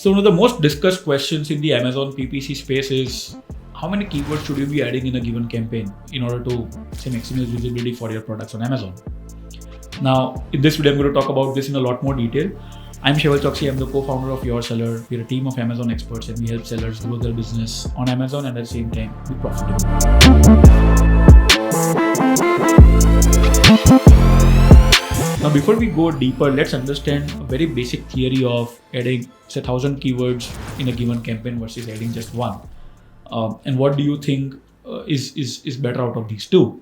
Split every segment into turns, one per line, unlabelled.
So one of the most discussed questions in the Amazon PPC space is how many keywords should you be adding in a given campaign in order to say maximize visibility for your products on Amazon. Now, in this video, I'm going to talk about this in a lot more detail. I'm Sheval Choksi. I'm the co-founder of Your Seller. We're a team of Amazon experts and we help sellers grow their business on Amazon and at the same time be profitable. Now, before we go deeper, let's understand a very basic theory of adding, say, 1,000 keywords in a given campaign versus adding just one. And what do you think is better out of these two?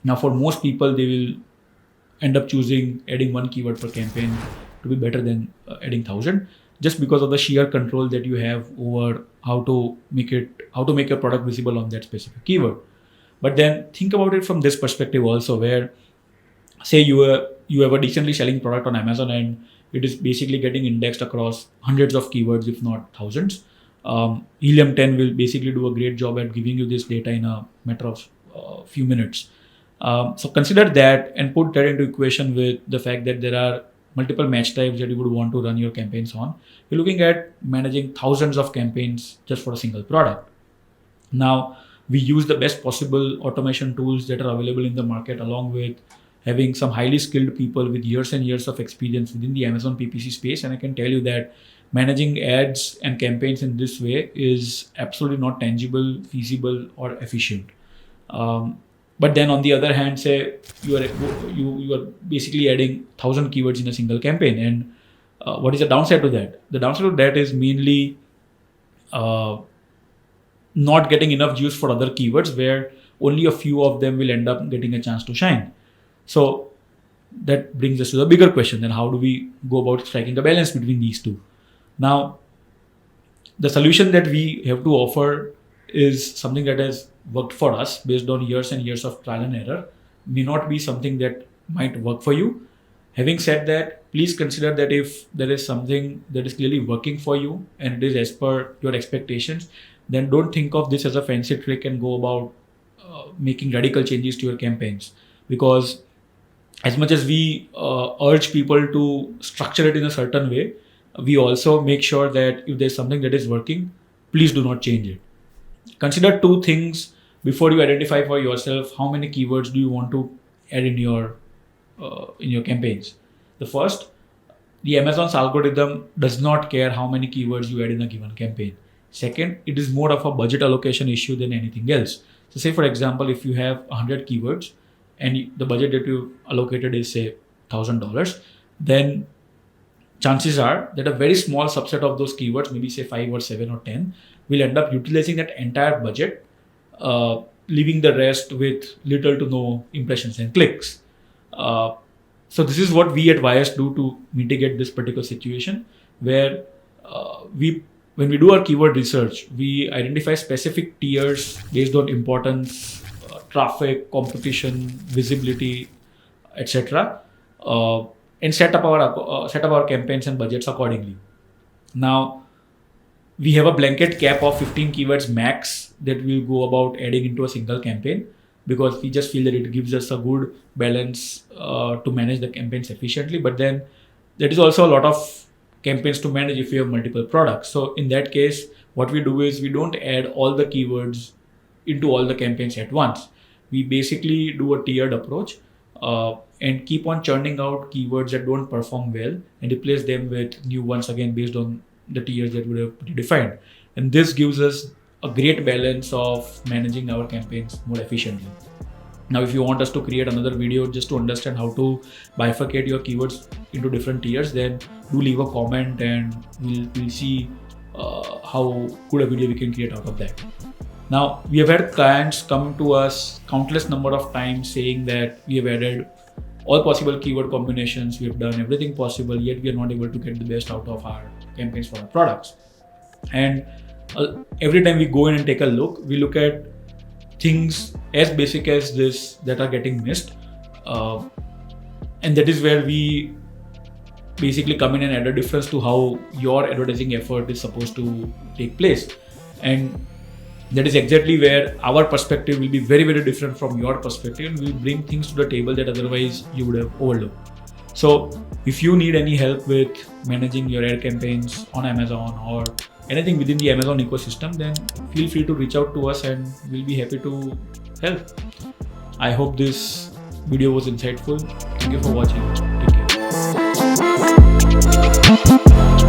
Now, for most people, they will end up choosing adding one keyword per campaign to be better than adding 1,000, just because of the sheer control that you have over how to make your product visible on that specific keyword. But then think about it from this perspective also, where say you have a decently selling product on Amazon and it is basically getting indexed across hundreds of keywords, if not thousands. Helium 10 will basically do a great job at giving you this data in a matter of few minutes. So consider that and put that into equation with the fact that there are multiple match types that you would want to run your campaigns on. You're looking at managing thousands of campaigns just for a single product. Now, we use the best possible automation tools that are available in the market, along with having some highly skilled people with years and years of experience within the Amazon PPC space. And I can tell you that managing ads and campaigns in this way is absolutely not tangible, feasible, or efficient. But then on the other hand, say you are basically adding 1,000 keywords in a single campaign. And what is the downside to that? The downside to that is mainly not getting enough juice for other keywords, where only a few of them will end up getting a chance to shine. So that brings us to the bigger question, then how do we go about striking a balance between these two? Now, the solution that we have to offer is something that has worked for us based on years and years of trial and error. May not be something that might work for you. Having said that, please consider that if there is something that is clearly working for you and it is as per your expectations, then don't think of this as a fancy trick and go about making radical changes to your campaigns. Because as much as we urge people to structure it in a certain way, we also make sure that if there's something that is working, please do not change it. Consider two things before you identify for yourself how many keywords do you want to add in your campaigns. The first, the Amazon's algorithm does not care how many keywords you add in a given campaign. Second, it is more of a budget allocation issue than anything else. So say for example, if you have 100 keywords and the budget that you allocated is say $1,000, then chances are that a very small subset of those keywords, maybe say 5 or 7 or 10, will end up utilizing that entire budget, leaving the rest with little to no impressions and clicks. So this is what we at Wires do to mitigate this particular situation, where when we do our keyword research, we identify specific tiers based on importance, traffic, competition, visibility, etc., and set up our campaigns and budgets accordingly. Now, we have a blanket cap of 15 keywords max that we'll go about adding into a single campaign, because we just feel that it gives us a good balance to manage the campaigns efficiently. But then there is also a lot of campaigns to manage if you have multiple products. So in that case, what we do is we don't add all the keywords into all the campaigns at once. We basically do a tiered approach and keep on churning out keywords that don't perform well and replace them with new ones, again based on the tiers that we have predefined. And this gives us a great balance of managing our campaigns more efficiently. Now, if you want us to create another video just to understand how to bifurcate your keywords into different tiers, then do leave a comment and we'll see how good a video we can create out of that. Now, we have had clients come to us countless number of times saying that we have added all possible keyword combinations, we have done everything possible, yet we are not able to get the best out of our campaigns for our products. And every time we go in and take a look, we look at things as basic as this that are getting missed. And that is where we basically come in and add a difference to how your advertising effort is supposed to take place. And that is exactly where our perspective will be very, very different from your perspective. We'll bring things to the table that otherwise you would have overlooked. So if you need any help with managing your ad campaigns on Amazon or anything within the Amazon ecosystem, then feel free to reach out to us and we'll be happy to help. I hope this video was insightful. Thank you for watching. Take care.